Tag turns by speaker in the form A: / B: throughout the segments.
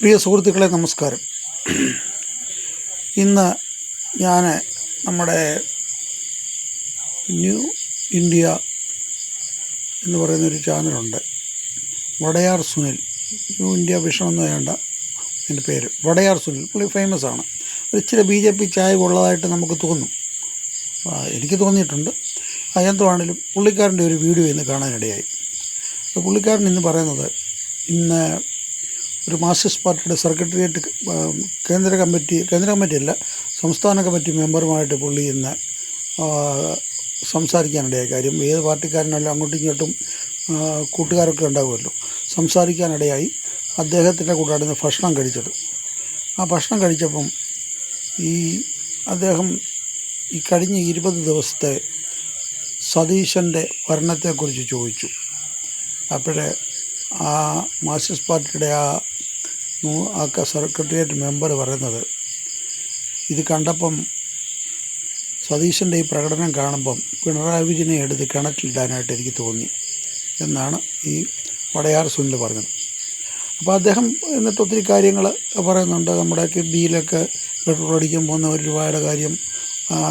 A: പ്രിയ സുഹൃത്തുക്കളെ നമസ്കാരം. ഇന്ന് ഞാൻ നമ്മുടെ ന്യൂ ഇന്ത്യ എന്ന് പറയുന്നൊരു ചാനലുണ്ട്. Vadayar Sunil, new India vision എന്ന് വേണ്ട എൻ്റെ പേര്, വടയാർ സുനിൽ. പുള്ളി ഫേമസ് ആണ്. ഇച്ചിരി BJP ചായ ഉള്ളതായിട്ട് നമുക്ക് തോന്നും, എനിക്ക് തോന്നിയിട്ടുണ്ട്. എന്തുവാണെങ്കിലും പുള്ളിക്കാരൻ്റെ ഒരു വീഡിയോ ഇന്ന് കാണാനിടയായി. പുള്ളിക്കാരൻ ഇന്ന് പറയുന്നത്, ഇന്ന് ഒരു മാർക്സിസ്റ്റ് പാർട്ടിയുടെ സെക്രട്ടേറിയറ്റ് കേന്ദ്ര കമ്മിറ്റിയല്ല, സംസ്ഥാന കമ്മിറ്റി മെമ്പറുമായിട്ട് പുള്ളി ഇന്ന് സംസാരിക്കാനിടയായി. കാര്യം ഏത് പാർട്ടിക്കാരനല്ല അങ്ങോട്ടും ഇങ്ങോട്ടും കൂട്ടുകാരൊക്കെ ഉണ്ടാകുമല്ലോ. സംസാരിക്കാനിടയായി. അദ്ദേഹത്തിൻ്റെ കൂടെയാണ് ഇന്ന് ഭക്ഷണം കഴിച്ചത്. ആ ഭക്ഷണം കഴിച്ചപ്പം അദ്ദേഹം ഈ കഴിഞ്ഞ 20 ദിവസത്തെ സതീശൻ്റെ ഭരണത്തെക്കുറിച്ച് ചോദിച്ചു. അപ്പോഴേ ആ മാർക്സിസ്റ്റ് പാർട്ടിയുടെ ആ സെക്രട്ടേറിയറ്റ് മെമ്പർ പറയുന്നത്, ഇത് കണ്ടപ്പം സതീശൻ്റെ ഈ പ്രകടനം കാണുമ്പം പിണറായി വിജയനെ എടുത്ത് കിണറ്റിലിടാനായിട്ട് എനിക്ക് തോന്നി എന്നാണ് ഈ വടയാർ സുനിൽ പറഞ്ഞത്. അപ്പോൾ അദ്ദേഹം എന്നിട്ട് ഒത്തിരി കാര്യങ്ങൾ പറയുന്നുണ്ട്. നമ്മുടെ കിഡ്നിയിലൊക്കെ പെട്രോൾ അടിക്കാൻ പോകുന്ന 1 രൂപയുടെ കാര്യം,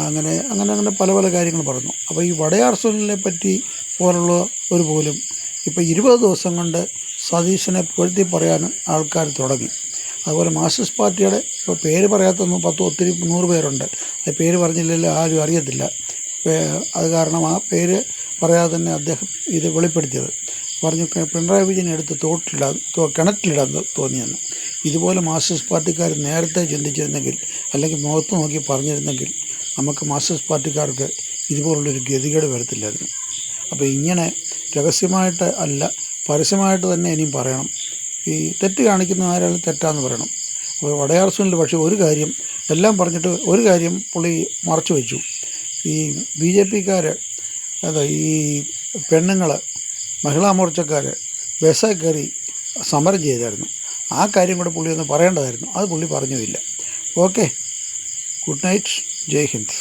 A: അങ്ങനെ പല കാര്യങ്ങൾ പറഞ്ഞു. അപ്പോൾ ഈ വടയാർ സുനിലിനെ പറ്റി പോലുള്ള പോലും ഇപ്പോൾ 20 ദിവസം കൊണ്ട് സതീശനെ പുകഴ്ത്തി പറയാൻ ആൾക്കാർ തുടങ്ങി. അതുപോലെ മാർക്സിസ്റ്റ് പാർട്ടിയുടെ ഇപ്പോൾ പേര് പറയാത്തൊന്നും 100 പേരുണ്ട്. അത് പേര് പറഞ്ഞില്ലെങ്കിൽ ആരും അറിയത്തില്ല. അത് കാരണം ആ പേര് പറയാതെ തന്നെ അദ്ദേഹം ഇത് വെളിപ്പെടുത്തിയത് പറഞ്ഞു, പിണറായി വിജയനെ എടുത്ത് കിണറ്റിലിടാൻ തോന്നിയെന്ന്. ഇതുപോലെ മാർക്സിസ്റ്റ് പാർട്ടിക്കാർ നേരത്തെ ചിന്തിച്ചിരുന്നെങ്കിൽ, അല്ലെങ്കിൽ മുഖത്ത് നോക്കി പറഞ്ഞിരുന്നെങ്കിൽ, നമുക്ക് മാർക്സിസ്റ്റ് പാർട്ടിക്കാർക്ക് ഇതുപോലുള്ളൊരു ഗതികേട് വരത്തില്ലായിരുന്നു. അപ്പോൾ ഇങ്ങനെ രഹസ്യമായിട്ട് അല്ല, പരസ്യമായിട്ട് തന്നെ ഇനിയും പറയണം. ഈ തെറ്റ് കാണിക്കുന്ന ആരാളും തെറ്റാന്ന് പറയണം. അപ്പോൾ വടയാർ സുനിൽ പക്ഷേ ഒരു കാര്യം എല്ലാം പറഞ്ഞിട്ട് ഒരു കാര്യം പുള്ളി മറച്ചു വെച്ചു. ഈ BJPക്കാർ ഈ പെണ്ണുങ്ങൾ, മഹിളാ മോർച്ചക്കാർ ബസ്സിൽ കയറി സമരം ചെയ്തായിരുന്നു. ആ കാര്യം കൂടെ പുള്ളി ഒന്ന് പറയേണ്ടതായിരുന്നു. അത് പുള്ളി പറഞ്ഞുമില്ല. ഓക്കെ, ഗുഡ് നൈറ്റ്, ജയ് ഹിന്ദ്.